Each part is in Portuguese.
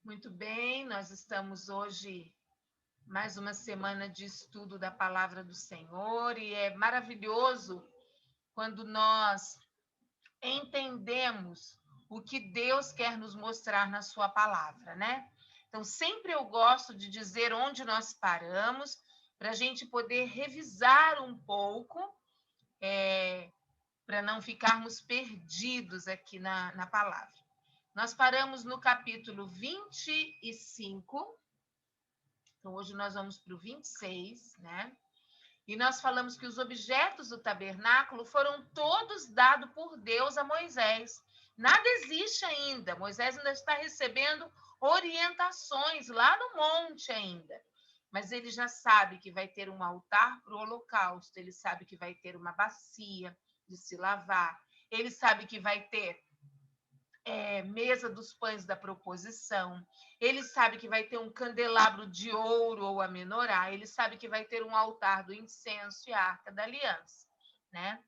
Muito bem, nós estamos hoje mais uma semana de estudo da palavra do Senhor e é maravilhoso quando nós entendemos o que Deus quer nos mostrar na sua palavra, né? Então, sempre eu gosto de dizer onde nós paramos para a gente poder revisar um pouco, para não ficarmos perdidos aqui na palavra. Nós paramos no capítulo 25. Então, hoje nós vamos para o 26, né? E nós falamos que os objetos do tabernáculo foram todos dados por Deus a Moisés. Nada existe ainda. Moisés ainda está recebendo orientações lá no monte ainda. Mas ele já sabe que vai ter um altar para o holocausto, ele sabe que vai ter uma bacia de se lavar, ele sabe que vai ter mesa dos pães da proposição, ele sabe que vai ter um candelabro de ouro ou a menorá, ele sabe que vai ter um altar do incenso e a arca da aliança, né?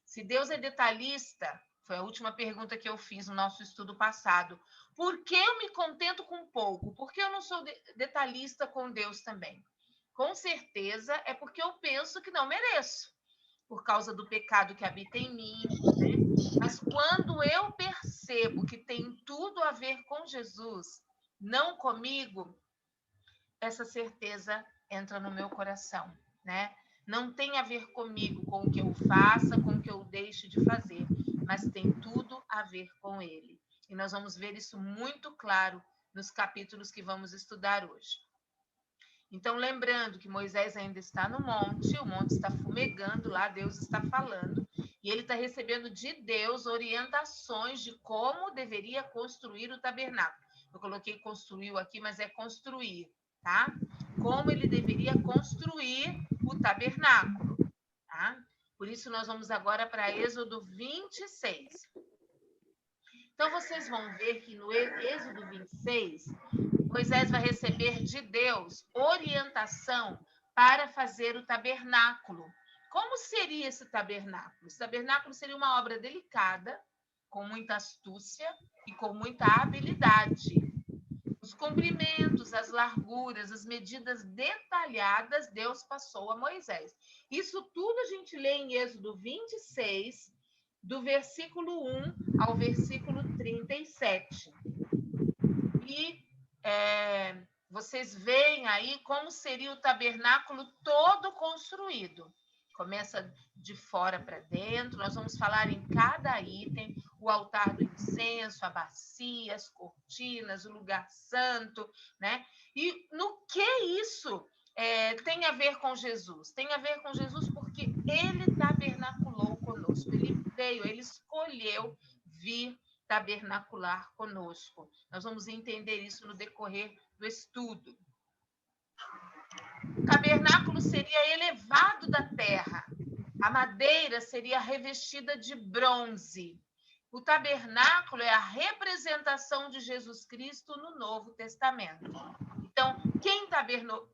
Se Deus é detalhista, foi a última pergunta que eu fiz no nosso estudo passado, por que eu me contento com pouco? Por que eu não sou detalhista com Deus também? Com certeza é porque eu penso que não mereço, por causa do pecado que habita em mim, né? Mas quando eu percebo que tem tudo a ver com Jesus, não comigo, essa certeza entra no meu coração, né? Não tem a ver comigo, com o que eu faça, com o que eu deixe de fazer, mas tem tudo a ver com ele. E nós vamos ver isso muito claro nos capítulos que vamos estudar hoje. Então, lembrando que Moisés ainda está no monte, o monte está fumegando lá, Deus está falando, e ele está recebendo de Deus orientações de como deveria construir o tabernáculo. Eu coloquei construiu aqui, mas é construir, tá? Como ele deveria construir o tabernáculo, tá? Por isso, nós vamos agora para Êxodo 26. Então, vocês vão ver que no Êxodo 26, Moisés vai receber de Deus orientação para fazer o tabernáculo. Como seria esse tabernáculo? Esse tabernáculo seria uma obra delicada, com muita astúcia e com muita habilidade. Os comprimentos, as larguras, as medidas detalhadas, Deus passou a Moisés. Isso tudo a gente lê em Êxodo 26, do versículo 1 ao versículo 37. E vocês veem aí como seria o tabernáculo todo construído. Começa de fora para dentro, nós vamos falar em cada item, o altar do incenso, a bacia, as cortinas, o lugar santo, né? E no que isso tem a ver com Jesus? Tem a ver com Jesus porque ele tabernaculou conosco, ele veio, ele escolheu vir tabernacular conosco. Nós vamos entender isso no decorrer do estudo. O tabernáculo seria elevado da terra. A madeira seria revestida de bronze. O tabernáculo é a representação de Jesus Cristo no Novo Testamento. Então, quem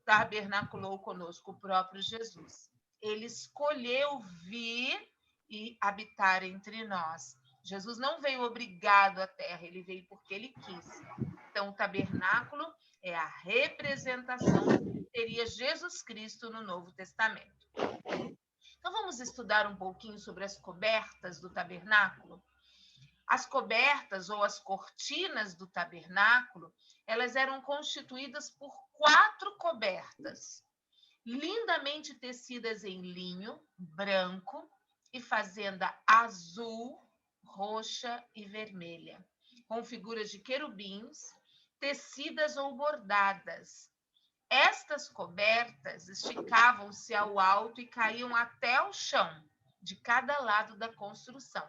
tabernaculou conosco? O próprio Jesus. Ele escolheu vir e habitar entre nós. Jesus não veio obrigado à terra, ele veio porque ele quis. Então, o tabernáculo é a representação que teria Jesus Cristo no Novo Testamento. Então, vamos estudar um pouquinho sobre as cobertas do tabernáculo. As cobertas ou as cortinas do tabernáculo, elas eram constituídas por 4 cobertas, lindamente tecidas em linho branco e fazenda azul, roxa e vermelha, com figuras de querubins, tecidas ou bordadas. Estas cobertas esticavam-se ao alto e caíam até o chão, de cada lado da construção.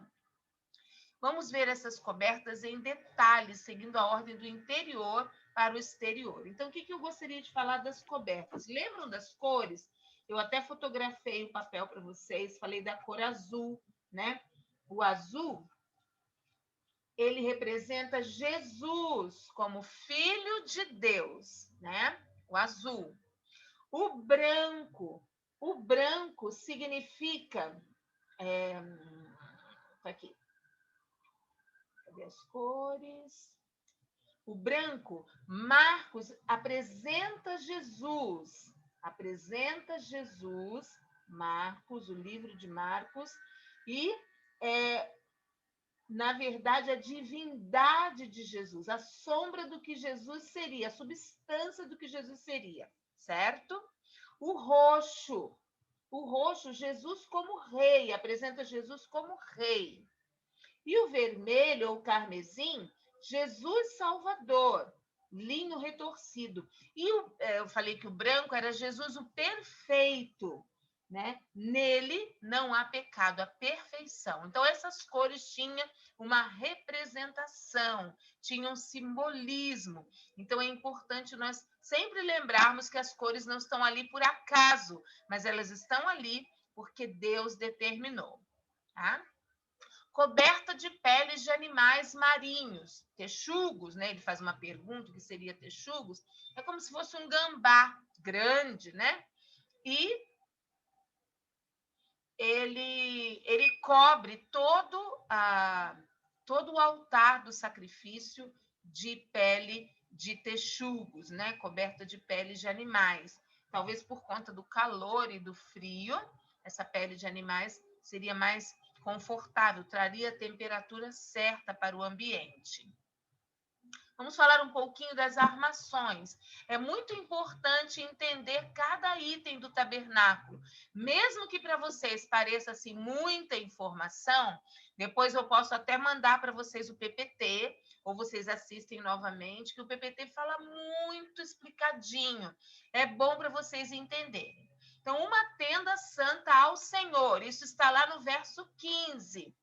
Vamos ver essas cobertas em detalhes, seguindo a ordem do interior para o exterior. Então, o que eu gostaria de falar das cobertas? Lembram das cores? Eu até fotografei o papel para vocês, falei da cor azul, né? O azul, ele representa Jesus como Filho de Deus, né? O azul. O branco significa... Tá aqui. Cadê as cores? o branco, Marcos apresenta Jesus. Apresenta Jesus, Marcos, o livro de Marcos, e na verdade, a divindade de Jesus, a sombra do que Jesus seria, a substância do que Jesus seria, certo? O roxo, Jesus como rei, apresenta Jesus como rei. E o vermelho ou carmesim, Jesus Salvador, linho retorcido. E eu falei que o branco era Jesus o perfeito, né? Nele não há pecado, a perfeição. Então, essas cores tinham uma representação, tinham um simbolismo. Então, é importante nós sempre lembrarmos que as cores não estão ali por acaso, mas elas estão ali porque Deus determinou, tá? Coberta de peles de animais marinhos, texugos, né? Ele faz uma pergunta, o que seria texugos? É como se fosse um gambá grande, né? E ele cobre todo o altar do sacrifício de pele de texugos, né? Coberta de peles de animais. Talvez por conta do calor e do frio, essa pele de animais seria mais confortável, traria a temperatura certa para o ambiente. Vamos falar um pouquinho das armações. É muito importante entender cada item do tabernáculo. Mesmo que para vocês pareça assim muita informação, depois eu posso até mandar para vocês o PPT, ou vocês assistem novamente, que o PPT fala muito explicadinho. É bom para vocês entenderem. Então, uma tenda santa ao Senhor. Isso está lá no verso 15.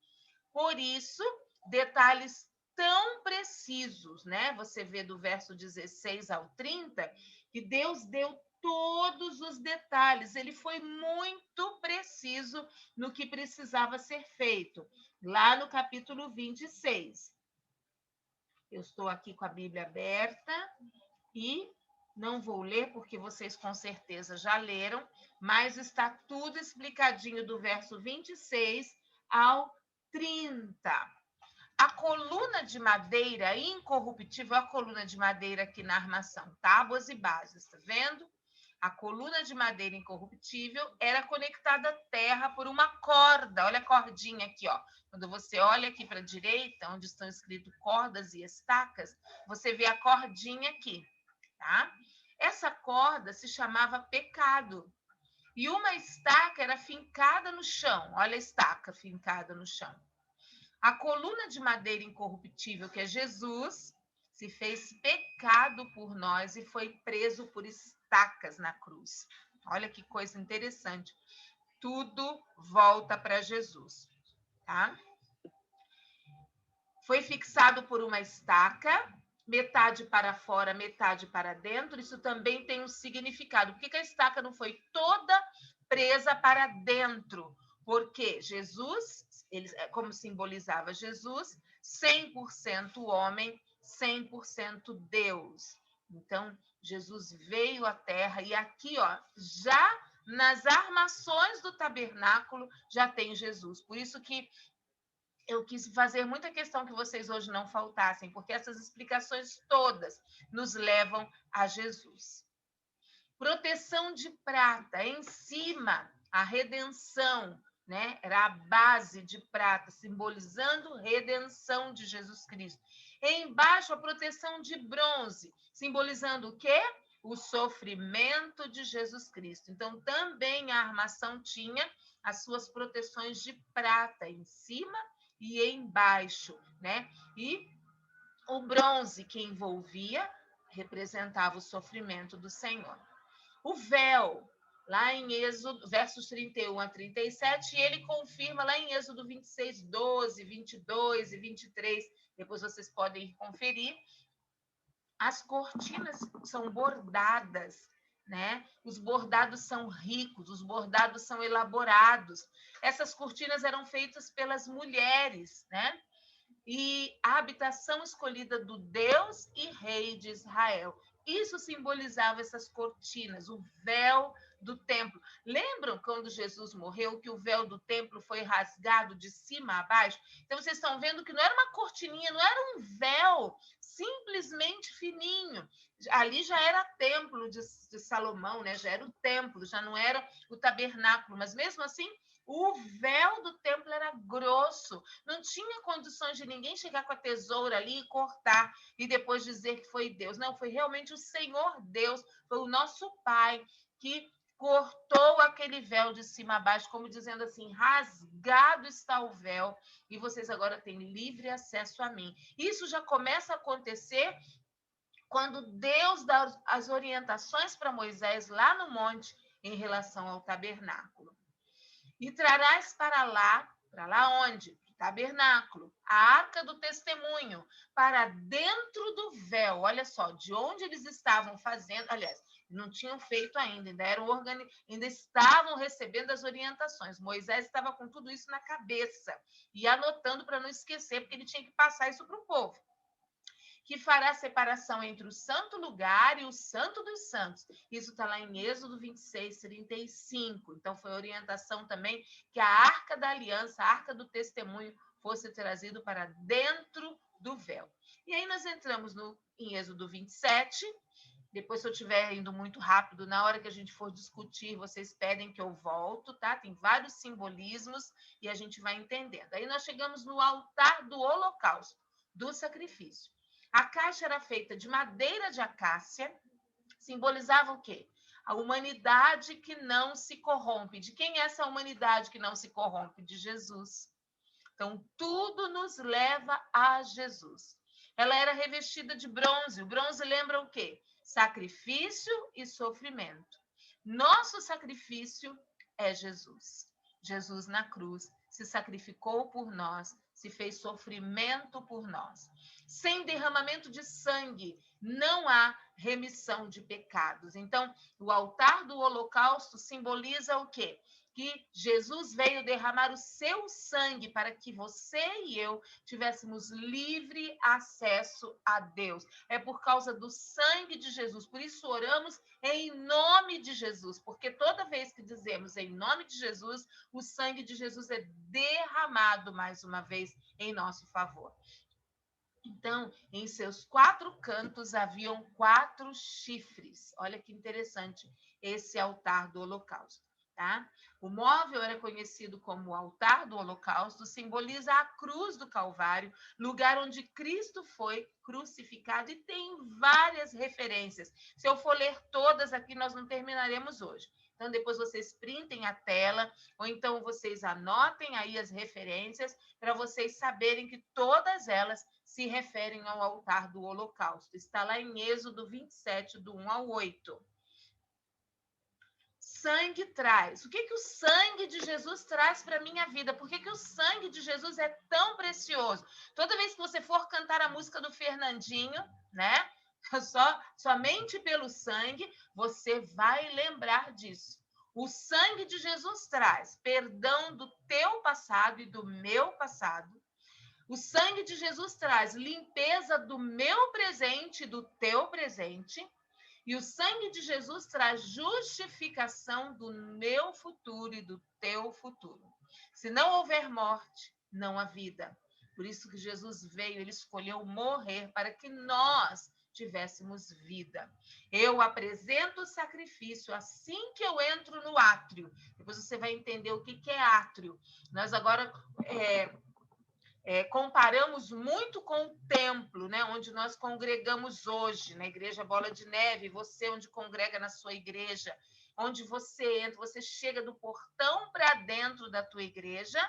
Por isso, detalhes tão precisos, né? Você vê do verso 16 ao 30, que Deus deu todos os detalhes. Ele foi muito preciso no que precisava ser feito. Lá no capítulo 26. Eu estou aqui com a Bíblia aberta e não vou ler porque vocês com certeza já leram, mas está tudo explicadinho do verso 26 ao 30. A coluna de madeira incorruptível, a coluna de madeira aqui na armação, tábuas e bases, tá vendo? A coluna de madeira incorruptível era conectada à terra por uma corda. Olha a cordinha aqui, ó. Quando você olha aqui para a direita, onde estão escritos cordas e estacas, você vê a cordinha aqui, tá? Essa corda se chamava pecado. E uma estaca era fincada no chão. Olha a estaca fincada no chão. A coluna de madeira incorruptível, que é Jesus, se fez pecado por nós e foi preso por estacas na cruz. Olha que coisa interessante. Tudo volta para Jesus, tá? Foi fixado por uma estaca, metade para fora, metade para dentro. Isso também tem um significado. Por que a estaca não foi toda presa para dentro? Porque Jesus, ele, como simbolizava Jesus, 100% homem, 100% Deus. Então, Jesus veio à terra e aqui, ó, já nas armações do tabernáculo já tem Jesus. Por isso que eu quis fazer muita questão que vocês hoje não faltassem, porque essas explicações todas nos levam a Jesus. Proteção de prata, em cima, a redenção, né? Era a base de prata, simbolizando redenção de Jesus Cristo. Embaixo, a proteção de bronze, simbolizando o quê? O sofrimento de Jesus Cristo. Então, também a armação tinha as suas proteções de prata em cima e embaixo, né? E o bronze que envolvia representava o sofrimento do Senhor. O véu, lá em Êxodo, versos 31 a 37, e ele confirma lá em Êxodo 26, 12, 22 e 23, depois vocês podem conferir. As cortinas são bordadas, né? Os bordados são ricos, os bordados são elaborados. Essas cortinas eram feitas pelas mulheres, né? E a habitação escolhida do Deus e Rei de Israel. isso simbolizava essas cortinas, o véu do templo. Lembram quando Jesus morreu que o véu do templo foi rasgado de cima a baixo? Então vocês estão vendo que não era uma cortininha, não era um véu simplesmente fininho. Ali já era templo de Salomão, né? Já era o templo, já não era o tabernáculo, mas mesmo assim o véu do templo era grosso, não tinha condições de ninguém chegar com a tesoura ali e cortar e depois dizer que foi Deus. Não, foi realmente o Senhor Deus, foi o nosso Pai que cortou aquele véu de cima a baixo, como dizendo assim, rasgado está o véu e vocês agora têm livre acesso a mim. Isso já começa a acontecer quando Deus dá as orientações para Moisés lá no monte em relação ao tabernáculo. E trarás para lá onde? O tabernáculo, a arca do testemunho, para dentro do véu. Olha só, de onde eles estavam fazendo, aliás, não tinham feito ainda estavam recebendo as orientações. Moisés estava com tudo isso na cabeça e anotando para não esquecer, porque ele tinha que passar isso para o povo. Que fará separação entre o santo lugar e o santo dos santos. Isso está lá em Êxodo 26, 35. Então, foi orientação também que a arca da aliança, a arca do testemunho, fosse trazido para dentro do véu. E aí nós entramos em Êxodo 27. Depois, se eu estiver indo muito rápido, na hora que a gente for discutir, vocês pedem que eu volto, tá? Tem vários simbolismos e a gente vai entendendo. Aí nós chegamos no altar do holocausto, do sacrifício. A caixa era feita de madeira de acácia, simbolizava o quê? A humanidade que não se corrompe. De quem é essa humanidade que não se corrompe? De Jesus. Então, tudo nos leva a Jesus. Ela era revestida de bronze. O bronze lembra o quê? Sacrifício e sofrimento. Nosso sacrifício é Jesus. Jesus na cruz se sacrificou por nós, se fez sofrimento por nós. Sem derramamento de sangue, não há remissão de pecados. Então, o altar do holocausto simboliza o quê? Que Jesus veio derramar o seu sangue para que você e eu tivéssemos livre acesso a Deus. É por causa do sangue de Jesus. Por isso oramos em nome de Jesus, porque toda vez que dizemos em nome de Jesus, o sangue de Jesus é derramado mais uma vez em nosso favor. Então, em seus 4 cantos haviam 4 chifres. Olha que interessante esse altar do holocausto, tá? O móvel era conhecido como o altar do holocausto, simboliza a cruz do Calvário, lugar onde Cristo foi crucificado, e tem várias referências. Se eu for ler todas aqui, nós não terminaremos hoje. Então, depois vocês printem a tela, ou então vocês anotem aí as referências, para vocês saberem que todas elas se referem ao altar do holocausto. Está lá em Êxodo 27, do 1 ao 8. Sangue traz. O que o sangue de Jesus traz para a minha vida? Por que o sangue de Jesus é tão precioso? Toda vez que você for cantar a música do Fernandinho, né? Somente pelo sangue, você vai lembrar disso. O sangue de Jesus traz perdão do teu passado e do meu passado. O sangue de Jesus traz limpeza do meu presente e do teu presente. E o sangue de Jesus traz justificação do meu futuro e do teu futuro. Se não houver morte, não há vida. Por isso que Jesus veio, ele escolheu morrer para que nós tivéssemos vida. Eu apresento o sacrifício assim que eu entro no átrio. Depois você vai entender o que é átrio. Nós agora comparamos muito com o templo, né, onde nós congregamos hoje, na Igreja Bola de Neve, você onde congrega na sua igreja, onde você entra, você chega do portão para dentro da tua igreja,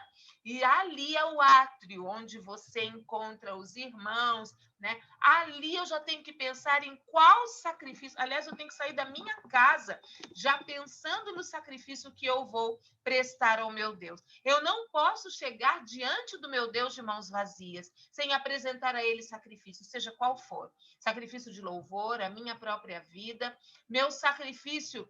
e ali é o átrio, onde você encontra os irmãos, né? Ali eu já tenho que pensar em qual sacrifício, aliás, eu tenho que sair da minha casa já pensando no sacrifício que eu vou prestar ao meu Deus. Eu não posso chegar diante do meu Deus de mãos vazias, sem apresentar a ele sacrifício, seja qual for. Sacrifício de louvor, a minha própria vida, meu sacrifício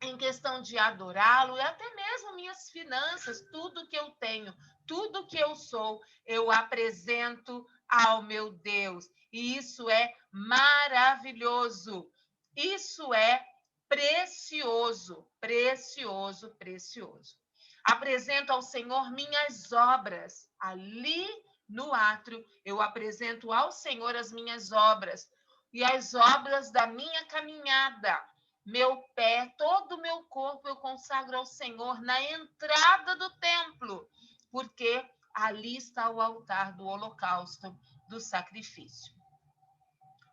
em questão de adorá-lo, e até mesmo minhas finanças, tudo que eu tenho, tudo que eu sou, eu apresento ao meu Deus. E isso é maravilhoso. Isso é precioso, precioso, precioso. Apresento ao Senhor minhas obras. Ali no átrio, eu apresento ao Senhor as minhas obras e as obras da minha caminhada. Meu pé, todo o meu corpo eu consagro ao Senhor na entrada do templo, porque ali está o altar do holocausto, do sacrifício.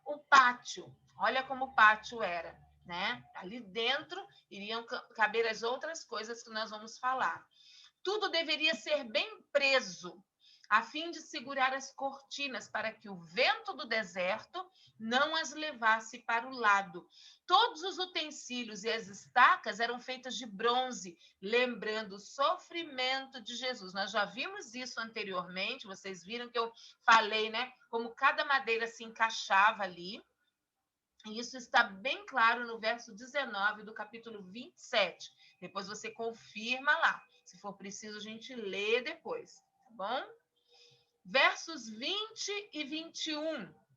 O pátio, olha como o pátio era, né? Ali dentro iriam caber as outras coisas que nós vamos falar. Tudo deveria ser bem preso, a fim de segurar as cortinas para que o vento do deserto não as levasse para o lado. Todos os utensílios e as estacas eram feitas de bronze, lembrando o sofrimento de Jesus. Nós já vimos isso anteriormente, vocês viram que eu falei, né? Como cada madeira se encaixava ali. E isso está bem claro no verso 19 do capítulo 27. Depois você confirma lá. Se for preciso, a gente lê depois, tá bom? Versos 20 e 21.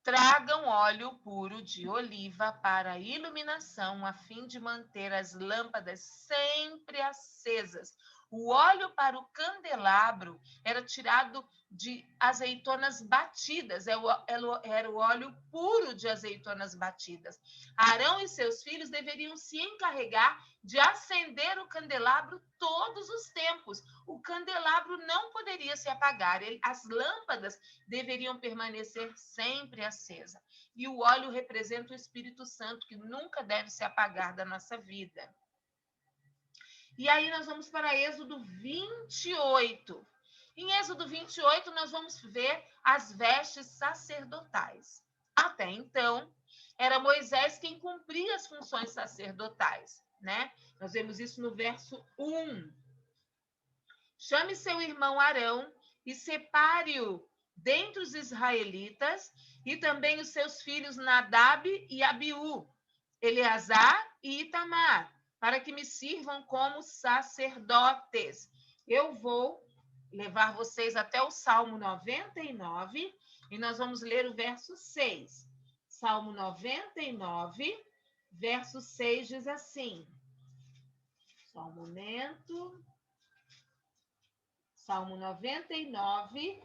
Tragam óleo puro de oliva para a iluminação, a fim de manter as lâmpadas sempre acesas. O óleo para o candelabro era tirado de azeitonas batidas, era o óleo puro de azeitonas batidas. Arão e seus filhos deveriam se encarregar de acender o candelabro todos os tempos. O candelabro não poderia se apagar, as lâmpadas deveriam permanecer sempre acesa. E o óleo representa o Espírito Santo, que nunca deve se apagar da nossa vida. E aí nós vamos para Êxodo 28. Em Êxodo 28, nós vamos ver as vestes sacerdotais. Até então, era Moisés quem cumpria as funções sacerdotais, né? Nós vemos isso no verso 1. Chame seu irmão Arão e separe-o dentre os israelitas, e também os seus filhos Nadab e Abiú, Eleazar e Itamar, para que me sirvam como sacerdotes. Eu vou levar vocês até o Salmo 99 e nós vamos ler o verso 6. Salmo 99, verso 6 diz assim. Só um momento. Salmo 99,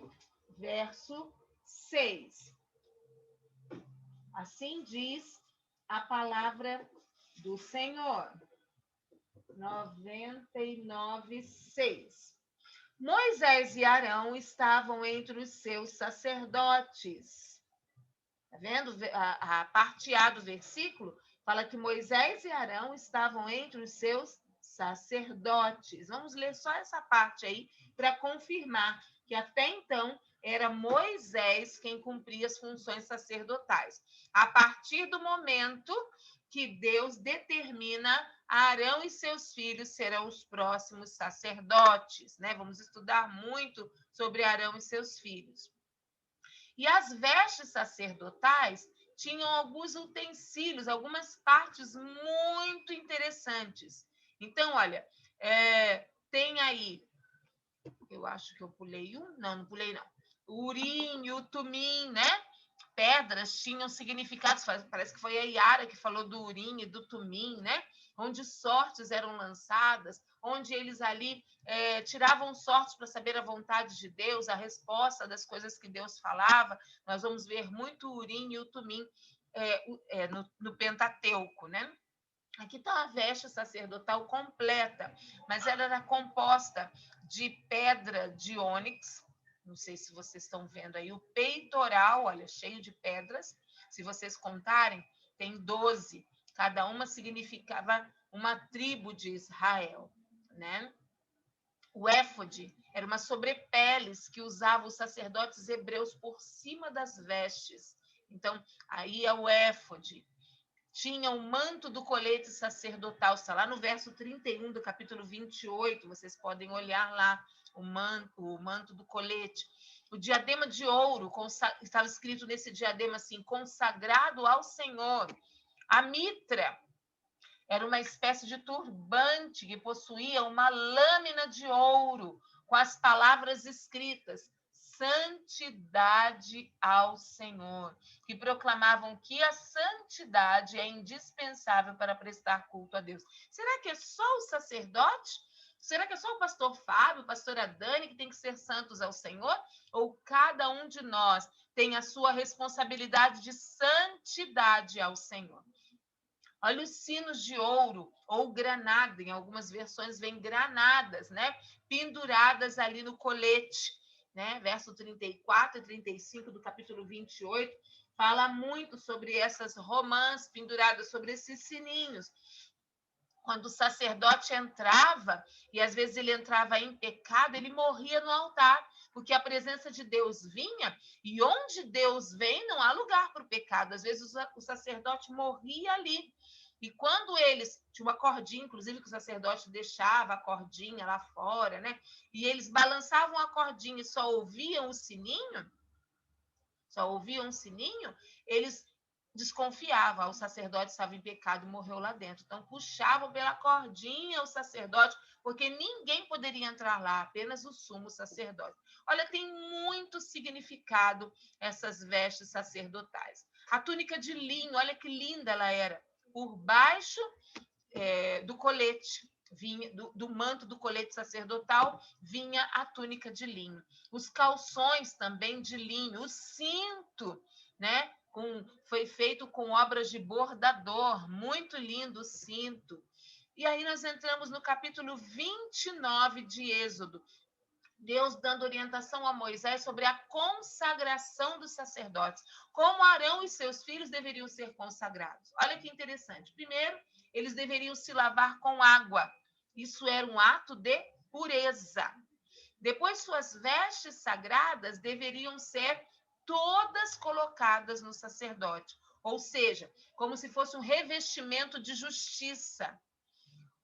verso 6. Assim diz a palavra do Senhor. 99, 6. Moisés e Arão estavam entre os seus sacerdotes. Está vendo? A parte A do versículo fala que Moisés e Arão estavam entre os seus sacerdotes. Vamos ler só essa parte aí para confirmar que até então era Moisés quem cumpria as funções sacerdotais. A partir do momento que Deus determina Arão e seus filhos serão os próximos sacerdotes, né? Vamos estudar muito sobre Arão e seus filhos. E as vestes sacerdotais tinham alguns utensílios, algumas partes muito interessantes. Então, olha, tem aí, eu acho que eu pulei um, não pulei não. O urim e o tumim, né? Pedras tinham significados, parece que foi a Yara que falou do urim e do tumim, né? Onde sortes eram lançadas, onde eles ali tiravam sortes para saber a vontade de Deus, a resposta das coisas que Deus falava. Nós vamos ver muito o urim e o tumim no Pentateuco, né? Aqui está a veste sacerdotal completa, mas ela era composta de pedra de ônix. Não sei se vocês estão vendo aí o peitoral, olha, cheio de pedras. Se vocês contarem, tem 12. Cada uma significava uma tribo de Israel, né? O éfode era uma sobrepeles que usavam os sacerdotes hebreus por cima das vestes. Então, aí é o éfode. Tinha o manto do colete sacerdotal, está lá no verso 31 do capítulo 28, vocês podem olhar lá o manto do colete. O diadema de ouro, estava escrito nesse diadema assim, consagrado ao Senhor. A mitra era uma espécie de turbante que possuía uma lâmina de ouro com as palavras escritas, santidade ao Senhor, que proclamavam que a santidade é indispensável para prestar culto a Deus. Será que é só o sacerdote? Será que é só o pastor Fábio, a pastora Dani, que tem que ser santos ao Senhor? Ou cada um de nós tem a sua responsabilidade de santidade ao Senhor? Olha os sinos de ouro ou granada, em algumas versões vem granadas, né? Penduradas ali no colete, né? Verso 34 e 35 do capítulo 28 fala muito sobre essas romãs penduradas sobre esses sininhos. Quando o sacerdote entrava, e às vezes ele entrava em pecado, ele morria no altar, porque a presença de Deus vinha, e onde Deus vem, não há lugar para o pecado. Às vezes o sacerdote morria ali. E quando eles, tinha uma cordinha, inclusive, que o sacerdote deixava a cordinha lá fora, né? E eles balançavam a cordinha e só ouviam o sininho, eles desconfiavam, o sacerdote estava em pecado e morreu lá dentro. Então, puxavam pela cordinha o sacerdote, porque ninguém poderia entrar lá, apenas o sumo sacerdote. Olha, tem muito significado essas vestes sacerdotais. A túnica de linho, olha que linda ela era. Por baixo do colete, vinha do manto do colete sacerdotal, vinha a túnica de linho. Os calções também de linho, o cinto, né? Foi feito com obras de bordador, muito lindo o cinto. E aí nós entramos no capítulo 29 de Êxodo. Deus dando orientação a Moisés sobre a consagração dos sacerdotes, como Arão e seus filhos deveriam ser consagrados. Olha que interessante. Primeiro, eles deveriam se lavar com água. Isso era um ato de pureza. Depois, suas vestes sagradas deveriam ser todas colocadas no sacerdote, ou seja, como se fosse um revestimento de justiça.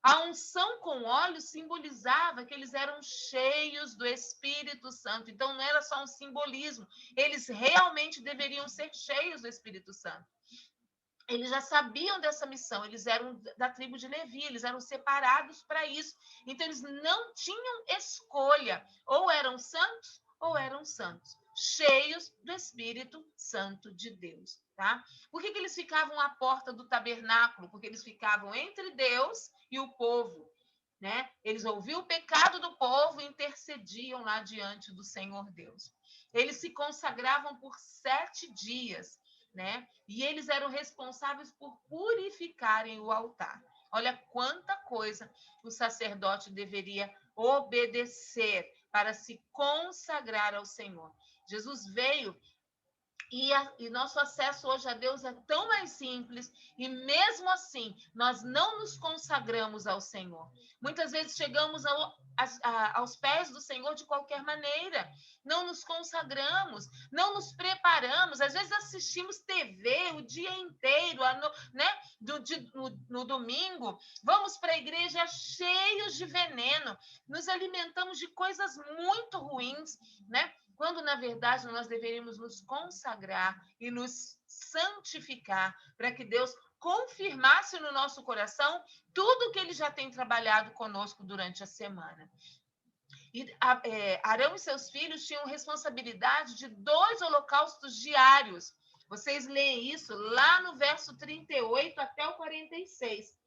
A unção com óleo simbolizava que eles eram cheios do Espírito Santo. Então, não era só um simbolismo. Eles realmente deveriam ser cheios do Espírito Santo. Eles já sabiam dessa missão. Eles eram da tribo de Levi. Eles eram separados para isso. Então, eles não tinham escolha. Ou eram santos, ou eram santos. Cheios do Espírito Santo de Deus. Tá? Por que eles ficavam à porta do tabernáculo? Porque eles ficavam entre Deus e o povo, né? Eles ouviam o pecado do povo e intercediam lá diante do Senhor Deus. Eles se consagravam por 7 dias, né? E eles eram responsáveis por purificarem o altar. Olha quanta coisa o sacerdote deveria obedecer para se consagrar ao Senhor. Jesus veio e nosso acesso hoje a Deus é tão mais simples, e mesmo assim, nós não nos consagramos ao Senhor. Muitas vezes chegamos aos pés do Senhor de qualquer maneira, não nos consagramos, não nos preparamos, às vezes assistimos TV o dia inteiro, né? No domingo, vamos para a igreja cheios de veneno, nos alimentamos de coisas muito ruins, né? Quando, na verdade, nós deveríamos nos consagrar e nos santificar para que Deus confirmasse no nosso coração tudo que Ele já tem trabalhado conosco durante a semana. E Arão e seus filhos tinham responsabilidade de 2 holocaustos diários. Vocês leem isso lá no verso 38 até o 46,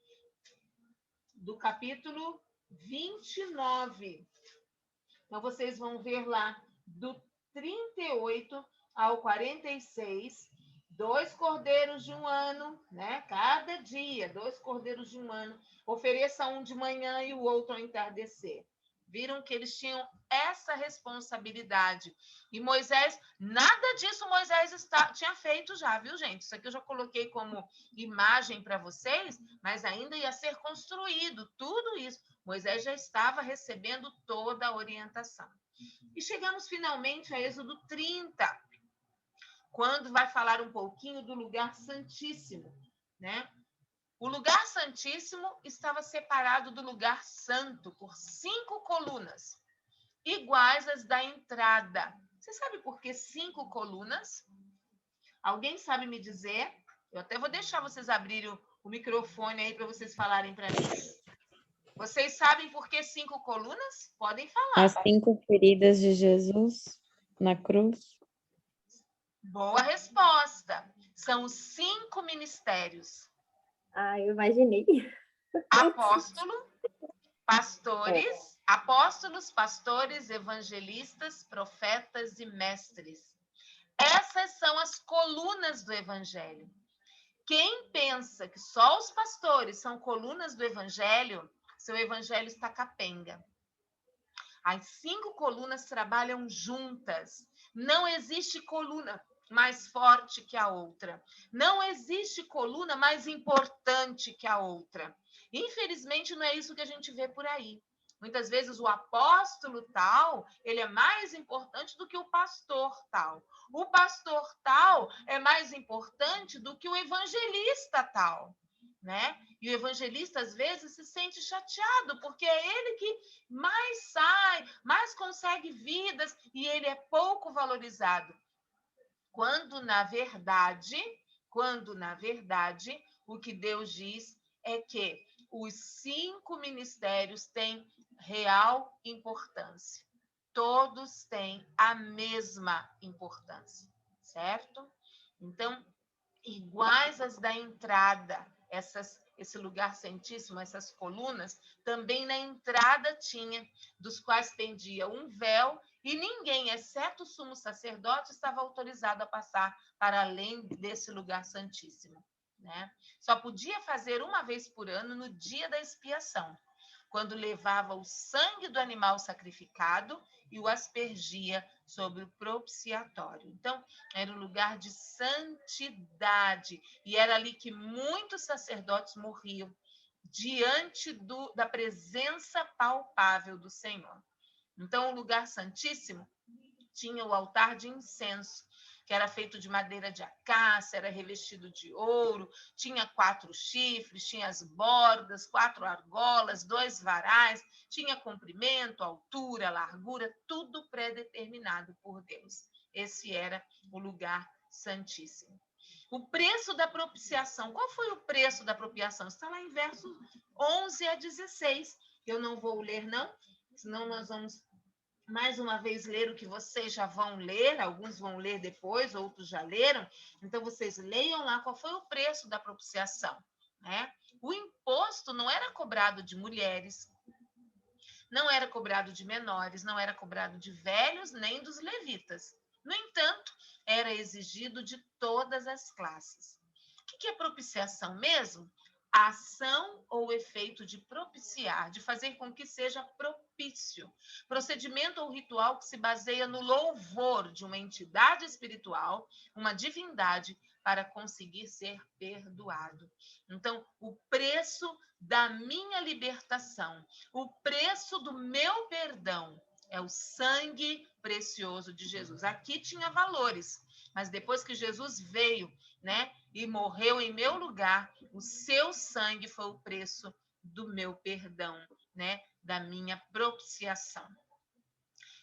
do capítulo 29. Então, vocês vão ver lá do 38 ao 46, 2 cordeiros de 1 ano, né? Cada dia, 2 cordeiros de 1 ano. Ofereça um de manhã e o outro ao entardecer. Viram que eles tinham essa responsabilidade. E Moisés, nada disso Moisés tinha feito já, viu, gente? Isso aqui eu já coloquei como imagem para vocês, mas ainda ia ser construído, tudo isso. Moisés já estava recebendo toda a orientação. E chegamos finalmente a Êxodo 30, quando vai falar um pouquinho do lugar santíssimo, né? O lugar santíssimo estava separado do lugar santo por 5 colunas, iguais às da entrada. Você sabe por que 5 colunas? Alguém sabe me dizer? Eu até vou deixar vocês abrirem o microfone aí para vocês falarem para mim. Vocês sabem por que 5 colunas? Podem falar. As 5 feridas de Jesus. Na cruz. Boa resposta. São os 5 ministérios: Ah, eu imaginei. apóstolo, É. apóstolos, pastores, evangelistas, profetas e mestres. Essas são as colunas do evangelho. Quem pensa que só os pastores são colunas do evangelho, seu evangelho está capenga. As 5 colunas trabalham juntas. Não existe coluna mais forte que a outra. Não existe coluna mais importante que a outra. Infelizmente, não é isso que a gente vê por aí. Muitas vezes o apóstolo tal, ele é mais importante do que o pastor tal. O pastor tal é mais importante do que o evangelista tal, né? E o evangelista às vezes se sente chateado, porque é ele que mais sai, mais consegue vidas e ele é pouco valorizado. Quando na verdade, o que Deus diz é que os 5 ministérios têm real importância. Todos têm a mesma importância, certo? Então, iguais às da entrada, esse lugar santíssimo, essas colunas, também na entrada tinha, dos quais pendia um véu, e ninguém, exceto o sumo sacerdote, estava autorizado a passar para além desse lugar santíssimo, né? Só podia fazer uma vez por ano, no dia da expiação, quando levava o sangue do animal sacrificado e o aspergia sobre o propiciatório. Então, era um lugar de santidade, e era ali que muitos sacerdotes morriam, diante da presença palpável do Senhor. Então, o lugar santíssimo tinha o altar de incenso, que era feito de madeira de acácia, era revestido de ouro, tinha 4 chifres, tinha as bordas, 4 argolas, 2 varais, tinha comprimento, altura, largura, tudo pré-determinado por Deus. Esse era o lugar santíssimo. O preço da propiciação. Qual foi o preço da propiciação? Está lá em versos 11 a 16. Eu não vou ler, não, senão nós vamos mais uma vez ler o que vocês já vão ler, alguns vão ler depois, outros já leram. Então, vocês leiam lá qual foi o preço da propiciação, né? O imposto não era cobrado de mulheres, não era cobrado de menores, não era cobrado de velhos, nem dos levitas. No entanto, era exigido de todas as classes. O que é propiciação mesmo? A ação ou efeito de propiciar, de fazer com que seja propício. Procedimento ou ritual que se baseia no louvor de uma entidade espiritual, uma divindade, para conseguir ser perdoado. Então, o preço da minha libertação, o preço do meu perdão é o sangue precioso de Jesus. Aqui tinha valores, mas depois que Jesus veio, né, e morreu em meu lugar, o seu sangue foi o preço do meu perdão, né, da minha propiciação.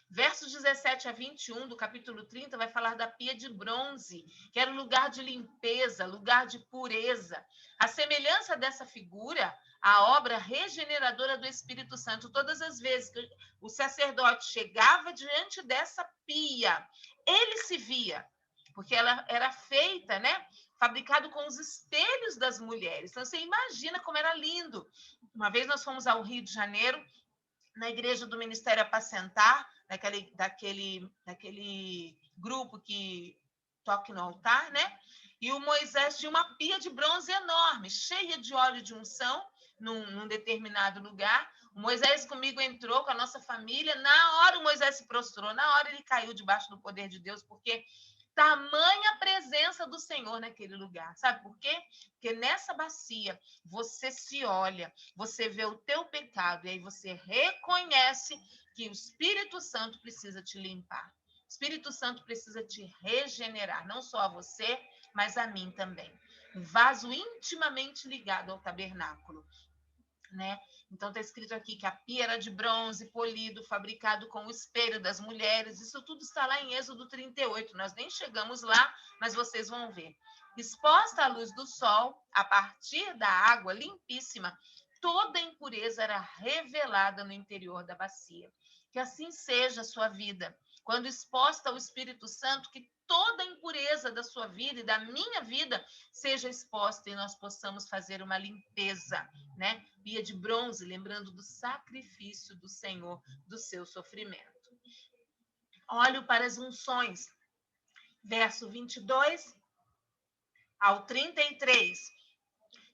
Versos 17 a 21 do capítulo 30 vai falar da pia de bronze, que era um lugar de limpeza, lugar de pureza. A semelhança dessa figura, a obra regeneradora do Espírito Santo, todas as vezes que o sacerdote chegava diante dessa pia, ele se via, porque ela era feita, né, fabricado com os espelhos das mulheres. Então, você imagina como era lindo. Uma vez nós fomos ao Rio de Janeiro, na igreja do Ministério Apacentar, daquele grupo que toca no altar, né? E o Moisés tinha uma pia de bronze enorme, cheia de óleo de unção, num determinado lugar. O Moisés comigo entrou, com a nossa família. Na hora o Moisés se prostrou, na hora ele caiu debaixo do poder de Deus, porque tamanha presença do Senhor naquele lugar. Sabe por quê? Porque nessa bacia você se olha, você vê o teu pecado e aí você reconhece que o Espírito Santo precisa te limpar. O Espírito Santo precisa te regenerar, não só a você, mas a mim também. Um vaso intimamente ligado ao tabernáculo, né? Então está escrito aqui que a pia era de bronze polido, fabricado com o espelho das mulheres. Isso tudo está lá em Êxodo 38. Nós nem chegamos lá, mas vocês vão ver. Exposta à luz do sol, a partir da água limpíssima, toda a impureza era revelada no interior da bacia. Que assim seja a sua vida. quando exposta ao Espírito Santo, que toda a impureza da sua vida e da minha vida seja exposta e nós possamos fazer uma limpeza, né? Pia de bronze, lembrando do sacrifício do Senhor, do seu sofrimento. Olho para as unções, verso 22 ao 33.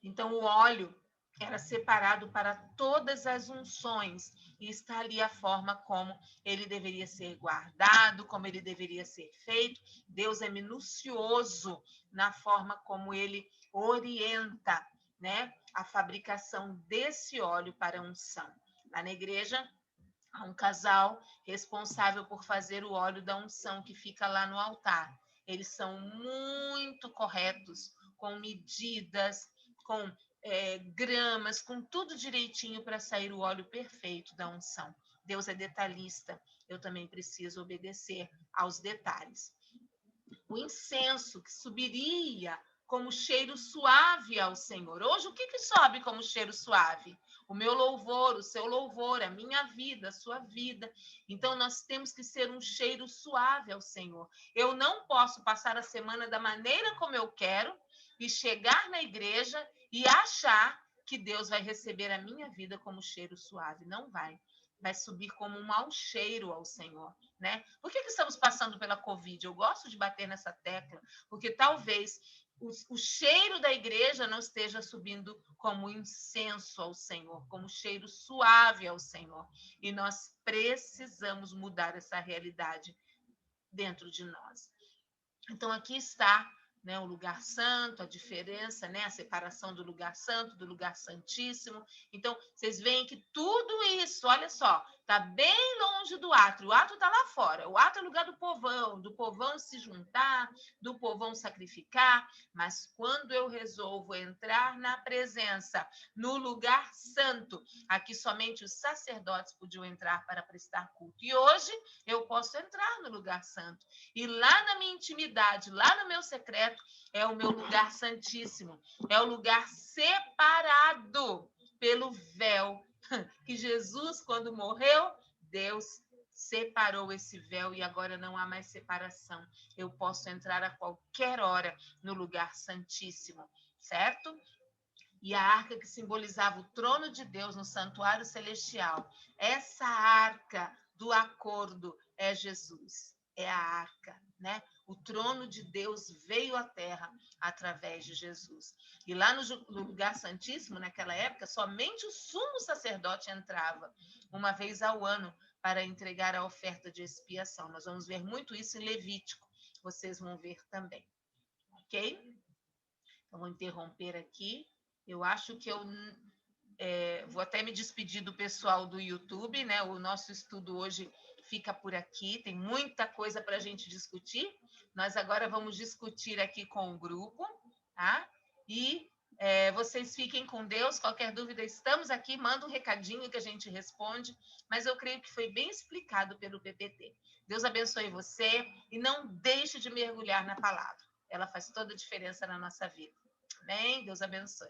Então, o óleo era separado para todas as unções, e está ali a forma como ele deveria ser guardado, como ele deveria ser feito. Deus é minucioso na forma como ele orienta, né, a fabricação desse óleo para unção. Lá na igreja, há um casal responsável por fazer o óleo da unção que fica lá no altar. Eles são muito corretos, com medidas, com gramas, com tudo direitinho para sair o óleo perfeito da unção. Deus é detalhista, eu também preciso obedecer aos detalhes. O incenso que subiria como cheiro suave ao Senhor. Hoje, o que sobe como cheiro suave? O meu louvor, o seu louvor, a minha vida, a sua vida. Então, nós temos que ser um cheiro suave ao Senhor. Eu não posso passar a semana da maneira como eu quero e chegar na igreja e achar que Deus vai receber a minha vida como cheiro suave. Não vai. Vai subir como um mau cheiro ao Senhor, né? Por que estamos passando pela Covid? Eu gosto de bater nessa tecla, porque talvez o cheiro da igreja não esteja subindo como incenso ao Senhor, como cheiro suave ao Senhor. E nós precisamos mudar essa realidade dentro de nós. Então, aqui está, né, o lugar santo, a diferença, né, a separação do lugar santo, do lugar santíssimo. Então, vocês veem que tudo isso, olha só, está bem longe do átrio. O átrio está lá fora. O átrio é o lugar do povão se juntar, do povão sacrificar. Mas quando eu resolvo entrar na presença, no lugar santo, aqui somente os sacerdotes podiam entrar para prestar culto. E hoje eu posso entrar no lugar santo. E lá na minha intimidade, lá no meu secreto, é o meu lugar santíssimo. É o lugar separado pelo véu que Jesus, quando morreu, Deus separou esse véu e agora não há mais separação. Eu posso entrar a qualquer hora no lugar santíssimo, certo? E a arca que simbolizava o trono de Deus no santuário celestial, essa arca do acordo é Jesus, é a arca, né? O trono de Deus veio à terra através de Jesus. E lá no lugar santíssimo, naquela época, somente o sumo sacerdote entrava uma vez ao ano para entregar a oferta de expiação. Nós vamos ver muito isso em Levítico. Vocês vão ver também. Ok? Então, vou interromper aqui. Eu acho que eu vou até me despedir do pessoal do YouTube, né? O nosso estudo hoje fica por aqui. Tem muita coisa para a gente discutir. Nós agora vamos discutir aqui com o grupo, tá? E vocês fiquem com Deus. Qualquer dúvida, estamos aqui. Manda um recadinho que a gente responde. Mas eu creio que foi bem explicado pelo PPT. Deus abençoe você e não deixe de mergulhar na palavra. Ela faz toda a diferença na nossa vida. Amém? Deus abençoe.